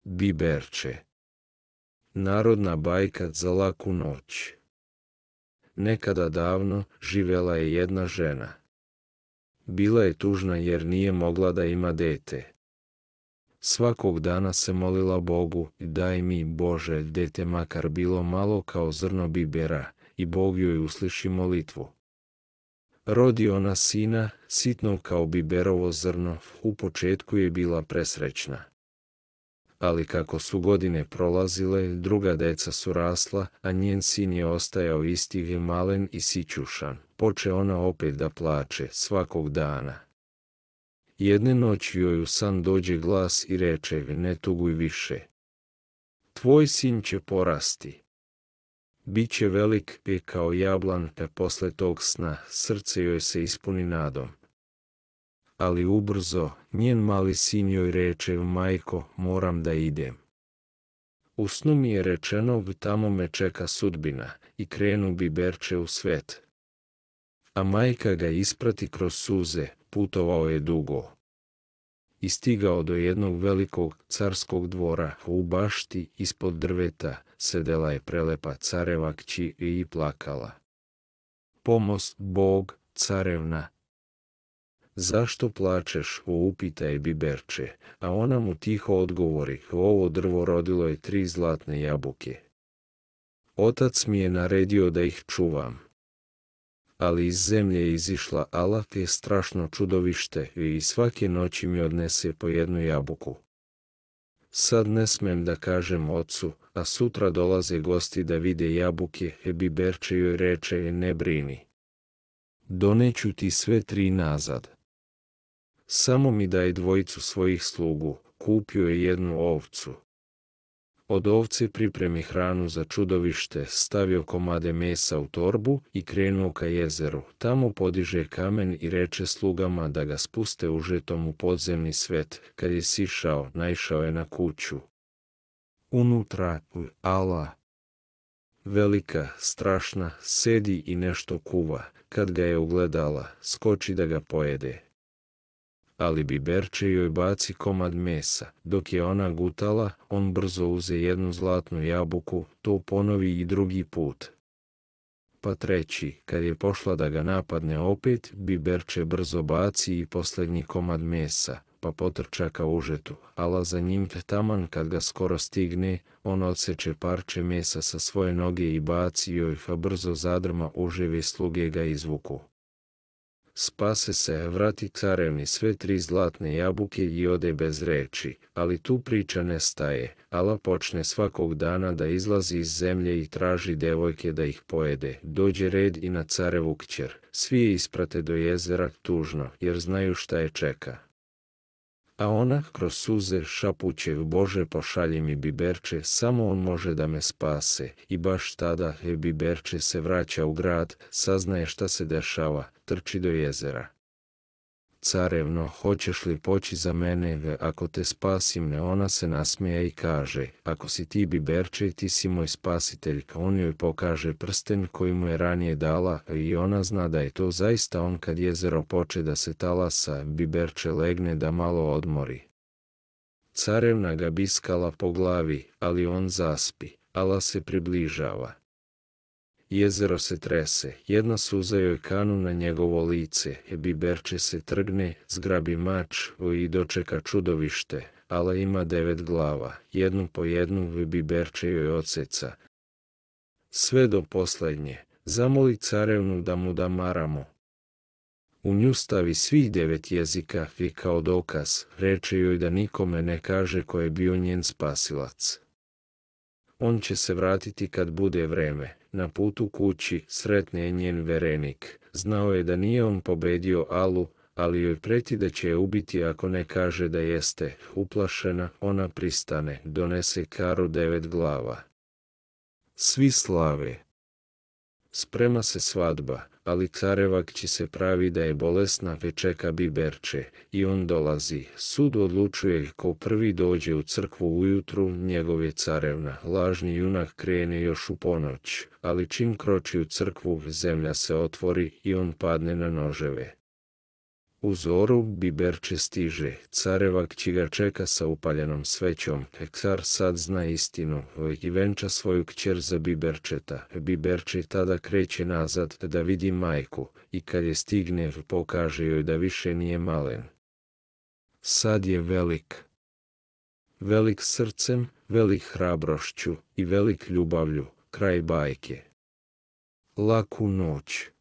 Biberče. Narodna bajka za laku noć. Nekada davno živjela je jedna žena. Bila je tužna jer nije mogla da ima dete. Svakog dana se molila Bogu: daj mi, Bože, dete makar bilo malo kao zrno bibera, i Bog joj usliši molitvu. Rodi ona sina, sitnog kao biberovo zrno, u početku je bila presrećna. Ali kako su godine prolazile, druga deca su rasla, a njen sin je ostajao isti malen i sićušan. Poče ona opet da plače svakog dana. Jedne noći joj u san dođe glas i reče: ne tuguj više. Tvoj sin će porasti. Biće velik kao jablan, te posle tog sna srce joj se ispuni nadom. Ali ubrzo njen mali sin joj reče: majko, moram da idem. U snu mi je rečeno: tamo me čeka sudbina, i krenu biberče u svet. A majka ga isprati kroz suze, putovao je dugo. I stigao do jednog velikog carskog dvora. U bašti ispod drveta sedela je prelepa careva kći i plakala. Pomost, Bog, carevna. Zašto plačeš, upita je biberče, a ona mu tiho odgovori: ovo drvo rodilo je 3 zlatne jabuke. Otac mi je naredio da ih čuvam. Ali iz zemlje je izišla alat je strašno čudovište i svake noći mi odnese po jednu jabuku. Sad ne smem da kažem ocu, a sutra dolaze gosti da vide jabuke, biberče joj reče: ne brini. Doneću ti sve 3 nazad. Samo mi daj 2 svojih slugu. Kupio je jednu ovcu. Od ovce pripremi hranu za čudovište, stavio komade mesa u torbu i krenuo ka jezeru. Tamo podiže kamen i reče slugama da ga spuste užetom u podzemni svet. Kad je sišao, naišao je na kuću. Unutra, ala, velika, strašna, sedi i nešto kuva. Kad ga je ugledala, skoči da ga pojede. Ali biberče joj baci komad mesa. Dok je ona gutala, on brzo uze jednu zlatnu jabuku, to ponovi i drugi put. Pa 3. kad je pošla da ga napadne opet, biberče brzo baci i posljednji komad mesa, pa potrča ka užetu, ala za njim taman kad ga skoro stigne, on odseče parče mesa sa svoje noge i baci joj, pa brzo zadrma uževe sluge ga izvuku. Spase se, vrati carevni sve 3 zlatne jabuke i ode bez reči, ali tu priča ne staje. Ala počne svakog dana da izlazi iz zemlje i traži devojke da ih pojede. Dođe red i na carevu kćer. Svi je isprate do jezera tužno, jer znaju šta je čeka. A ona kroz suze šapuće: Bože, pošalji mi biberče, samo on može da me spase. I baš tada biberče se vraća u grad, saznaje šta se dešava, trči do jezera. Carevno, hoćeš li poći za mene, ako te spasim? Ne, ona se nasmeja i kaže: ako si ti biberče, ti si moj spasitelj. On joj pokaže prsten koji mu je ranije dala i ona zna da je to zaista on. Kad jezero poče da se talasa, biberče legne da malo odmori. Carevna ga biskala po glavi, ali on zaspi, ala se približava. Jezero se trese, jedna suza joj kanu na njegovo lice, biberče se trgne, zgrabi mač i dočeka čudovište, ala ima 9 glava, jednu po jednu biberče joj odseca. Sve do poslednje, zamoli carevnu da mu da maramu. U nju stavi svih 9 jezika i kao dokaz, reče joj da nikome ne kaže ko je bio njen spasilac. On će se vratiti kad bude vreme. Na putu kući sretne je njen verenik. Znao je da nije on pobedio Alu, ali joj preti da će je ubiti ako ne kaže da jeste. Uplašena, ona pristane, donese karu 9 glava. Svi slave. Sprema se svadba, ali careva kći se pravi da je bolesna, ve čeka biberče, i on dolazi. Sud odlučuje ko prvi dođe u crkvu ujutru, njegov je carevna. Lažni junak krene još u ponoć, ali čim kroči u crkvu, zemlja se otvori i on padne na noževe. U zoru Biberče stiže, careva kći ga čeka sa upaljenom svećom. Car sad zna istinu i venča svoju kćer za Biberčeta. Biberče tada kreće nazad da vidi majku i kad je stigne pokaže joj da više nije malen. Sad je velik. Velik srcem, velik hrabrošću i velik ljubavlju. Kraj bajke. Laku noć.